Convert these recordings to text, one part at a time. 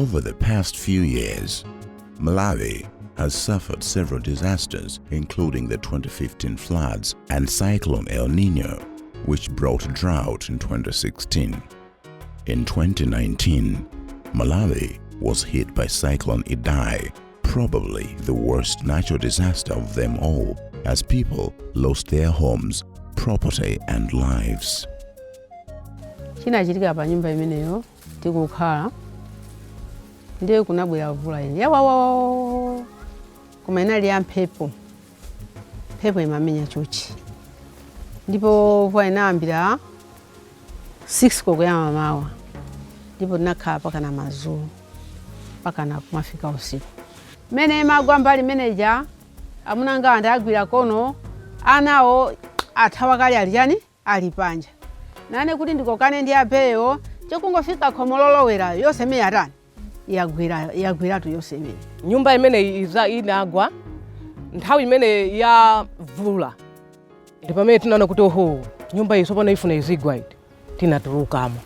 Over the past few years, Malawi has suffered several disasters, including the 2015 floods and Cyclone El Niño, which brought drought in 2016. In 2019, Malawi was hit by Cyclone Idai, probably the worst natural disaster of them all, as people lost their homes, property and lives. Chinachitika pa nyumba imeneyo tikukhala ndiye kunabwera mvula ine yawawa koma inali ya mphepo imamenya chuchi ndipo mvula inayambira 6 kokuyamba mawa ndipo tinakhala pakana mazulu pakana kumafika usiku. Mene magwa mbali meneja amunanga andagwira kono anawo athawa kali alijani alipanja nane kuti ndikokane ndi apeyo chokungofika khomololowera yose meya atani yagwira tu yose meya. Nyumba imene inagwa nthawi imene ya mvula ndipo pamene tinaona kuti oho nyumba iyi sopano ifuna izigwa iti tinatulukamo.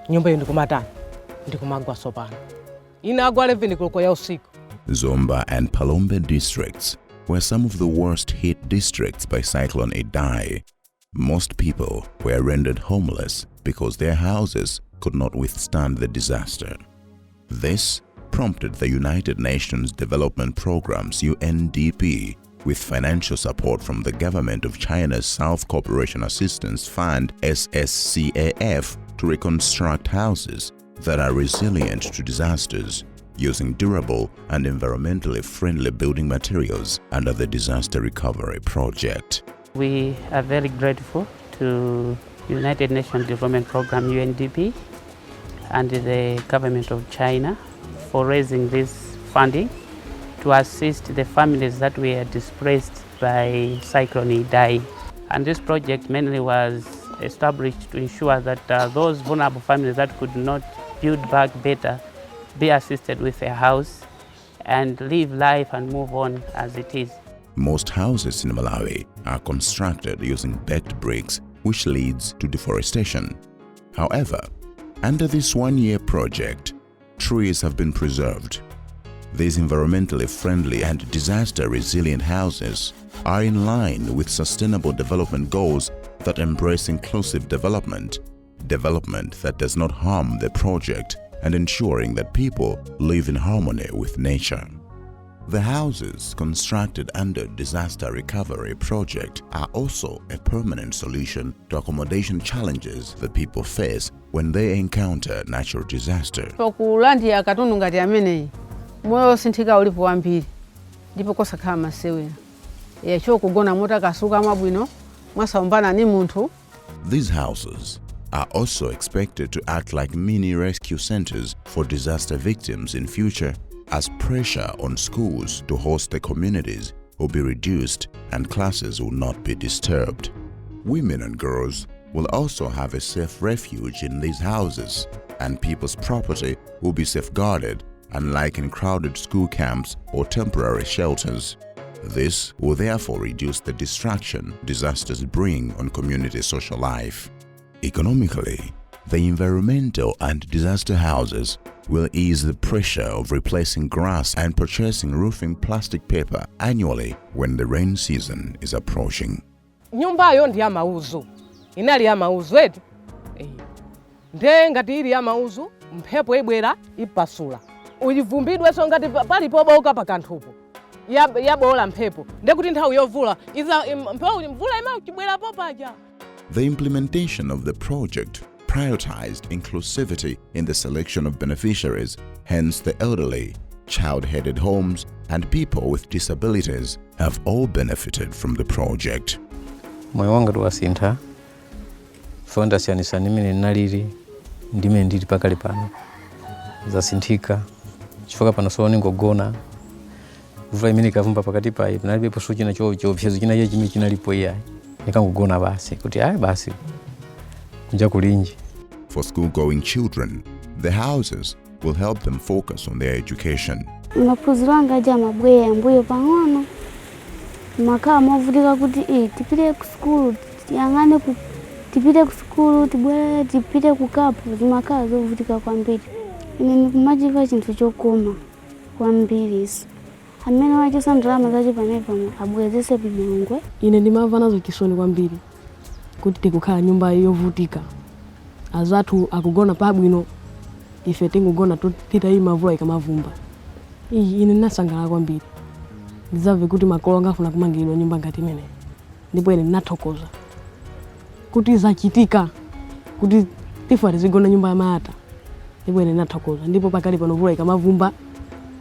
Nyumba iyo ndikumatani ndikumagwa sopano inagwa 11 koloko ya usiku. Zomba and Palombe districts were some of the worst hit districts by Cyclone Idai. Most people were rendered homeless because their houses could not withstand the disaster. This prompted the United Nations Development Programme's UNDP, with financial support from the government of China's South Cooperation Assistance Fund SSCAF, to reconstruct houses that are resilient to disasters, using durable and environmentally friendly building materials under the Disaster Recovery Project. We are very grateful to United Nations Development Programme UNDP and the government of China for raising this funding to assist the families that were displaced by Cyclone Idai. And this project mainly was established to ensure that those vulnerable families that could not build back better be assisted with a house and live life and move on as it is. Most houses in Malawi are constructed using baked bricks, which leads to deforestation. However, under this one-year project, trees have been preserved. These environmentally friendly and disaster-resilient houses are in line with sustainable development goals that embrace inclusive development that does not harm the project, and ensuring that people live in harmony with nature. The houses constructed under Disaster Recovery Project are also a permanent solution to accommodation challenges that people face when they encounter natural disaster. Pokulandia katundu ngati ameneyi moyo sinthika ulipo wambiri ndipo kosakhala masewera chokugona mota kasuka mabwino mwasaombana ni munthu. These houses are also expected to act like mini rescue centers for disaster victims in future, as pressure on schools to host the communities will be reduced and classes will not be disturbed. Women and girls will also have a safe refuge in these houses, and people's property will be safeguarded, unlike in crowded school camps or temporary shelters. This will therefore reduce the distraction disasters bring on community social life. Economically, the environmental and disaster houses will ease the pressure of replacing grass and purchasing roofing plastic paper annually when the rain season is approaching. Nyumba yo ndi ya mauzo. Inali ya mauzo etu. Nde ngati ili ya mauzo, mphepo ibwera ipasula. Uyivumbidwe so ngati palipo boka pakanthupo. Yabola mphepo. Nde kuti nthawi yovula, mvula imachibwera popaja. The implementation of the project prioritized inclusivity in the selection of beneficiaries, hence the elderly, child-headed homes, and people with disabilities have all benefited from the project. Moyo wanga wasintha fonda siyanisa nimene nalili ndime ndili pakali pano zasinthika chifukwa pano so ningogona mvula imene ikavumba pakati pa ipo nalibe suchina choopsezo china chimene chinalipo iyayi nikangogona basi kuti ayi basi kunja kulinji. For school-going children, the houses will help them focus on their education. Maphunziro anga aja mabweya mbuyo pang'ono makhala movutika kuti tipite ku school tiyang'ane tipite ku school tibwere tipite ku kapu zimakhala zovutika kwambiri. ine ndikumachiva chinthu chokoma kwambiriso. Amene wachosa ndalama zacho pamene abwezese Milongwe. Ine ndimamva nazo chisoni kwambiri kuti tikukhala nyumba yovutika. Azathu akugona pabwino, ife tingugona titayima mvula ikamavumba. Ine ndinasangalala kwambiri. Ndizamve kuti makolo angafuna kumangidwa nyumba ngati imene. Ndipo ine ndinathokoza kuti zachitika kuti tifa tizigona nyumba ya mata. Ndipo ine ndinathokoza. Ndipo pakali pano mvula ikamavumba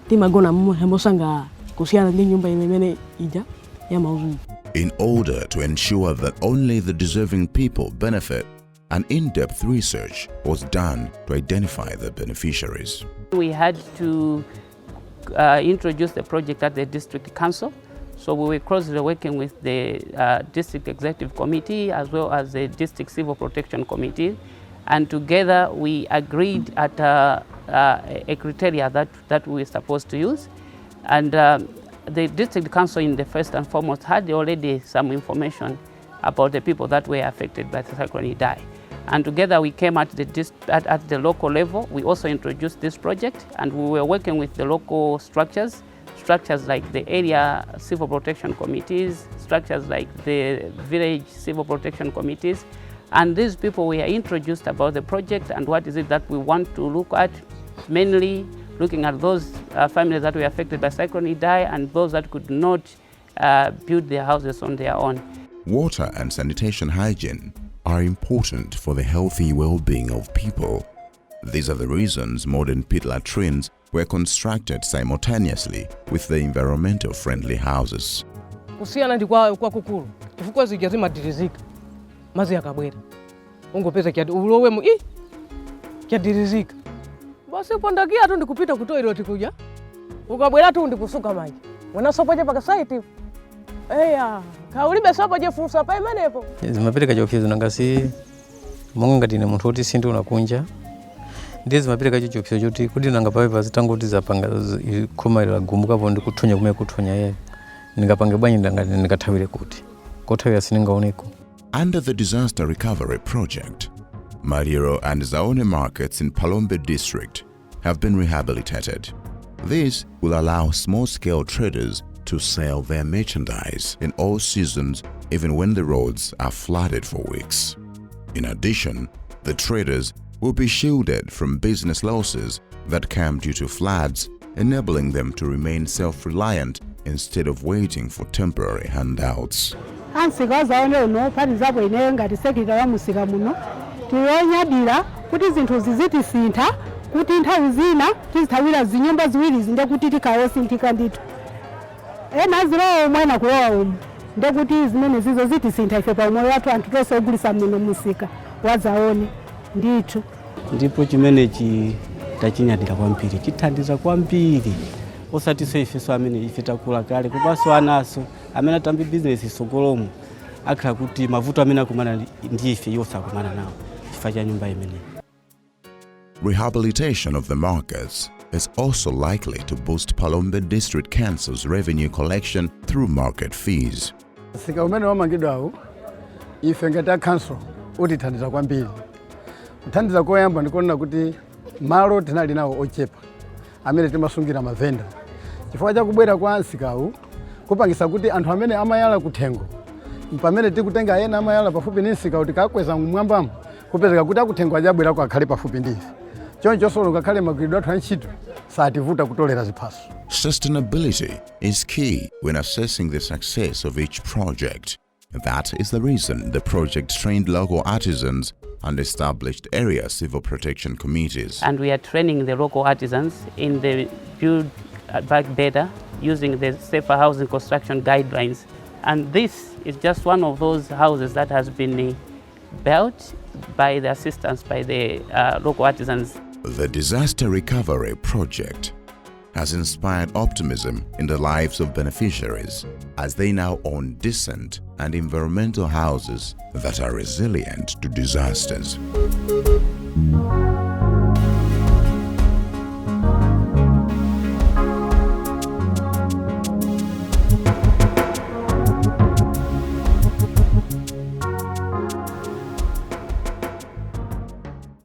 timagona mosangalala kusiyana ndi nyumba imene ija ya mauzu. In order to ensure that only the deserving people benefit, an in-depth research was done to identify the beneficiaries. We had to introduce the project at the district council. So we were closely working with the district executive committee as well as the district civil protection committee. And together we agreed at a criteria that we were supposed to use. And the district council in the first and foremost had already some information about the people that were affected by the Cyclone Idai. And together we came at the local level. We also introduced this project, and we were working with the local structures like the area civil protection committees, structures like the village civil protection committees. And these people were introduced about the project and what is it that we want to look at, mainly looking at those families that were affected by Cyclone Idai and those that could not build their houses on their own. Water and sanitation hygiene are important for the healthy well-being of people. These are the reasons modern pit latrines were constructed simultaneously with the environmental-friendly houses. Kusiyana ndi kwa kukulu. Chifukwa zija zimadirizika. Mazi yakabwera. Ungopeza kyati ulowemo kyadirizika. Basi pondakia tu ndikupita ku toilet kuja. Ukabwera tu ndikusuka maji. Wana sopoje paka site. Eya, kaulibe sopoje fusa pa imenepo. Zimapereka chiopsezo nangasi monga ngati ine munthu oti sindu unakunja. Ndiye zimapereka chiopsezo choti kuti nanga pawe pazitangoti zapanga khoma lagumuka po ndikuthonya kumene kuthonya yeye. Ningapange bwanyi ndangati ndikathawire kuti. Kothawira siningaoneko. Under the disaster recovery project, Maliro and Zaone markets in Palombe district have been rehabilitated. This will allow small-scale traders to sell their merchandise in all seasons, even when the roads are flooded for weeks. In addition, the traders will be shielded from business losses that come due to floods, enabling them to remain self-reliant instead of waiting for temporary handouts. Ansika zaone uno pali zapo ineyo ngati sekita wa musika muno tiyonyadira kuti zinthu ziziti sintha kuti nthawi zina tizithawira zinyumba ziwiri zinde kuti tikawosinthika ndithu ena zilowa omwena kulowa umu nde kuti zimene zizo ziti sintha ife pa umoyo wathu anthu tonse ogulisa muno musika wa Zaone ndithu. Ndipo chimenechi tachinyadira kwambiri chithandiza kwambiri osati so ife so amene ife takula kale kupaso anaso amene tambi business isogolomo akhala kuti mavuto amene akumana ndi ife yosakumana nawo chifukwa cha nyumba imene. Rehabilitation of the markets is also likely to boost Palombe District Council's revenue collection through market fees. Sika umene wamangidwawo ife ngati council utithandiza kwambiri. Kuthandiza koyamba ndikuona kuti malo tinali nawo ochepa amene timasungira mavenda. Chifukwa cha kubwera kwa ansikawu kupangisa kuti anthu amene amayala kuthengo pamene tikutenga ena amayala pafupi ndi nsikawu tikakweza mmwambamo kupezeka kuti akuthengo ajabwera kwa akhale pafupi ndi ife. Choncho solo ngakhale magwiridwe athu antchito sativuta kutolera ziphaso. Sustainability is key when assessing the success of each project. That is the reason the project trained local artisans and established area civil protection committees. And we are training the local artisans in the build back better using the safer housing construction guidelines. And this is just one of those houses that has been built by the assistance by the local artisans. The disaster recovery project has inspired optimism in the lives of beneficiaries as they now own decent and environmental houses that are resilient to disasters.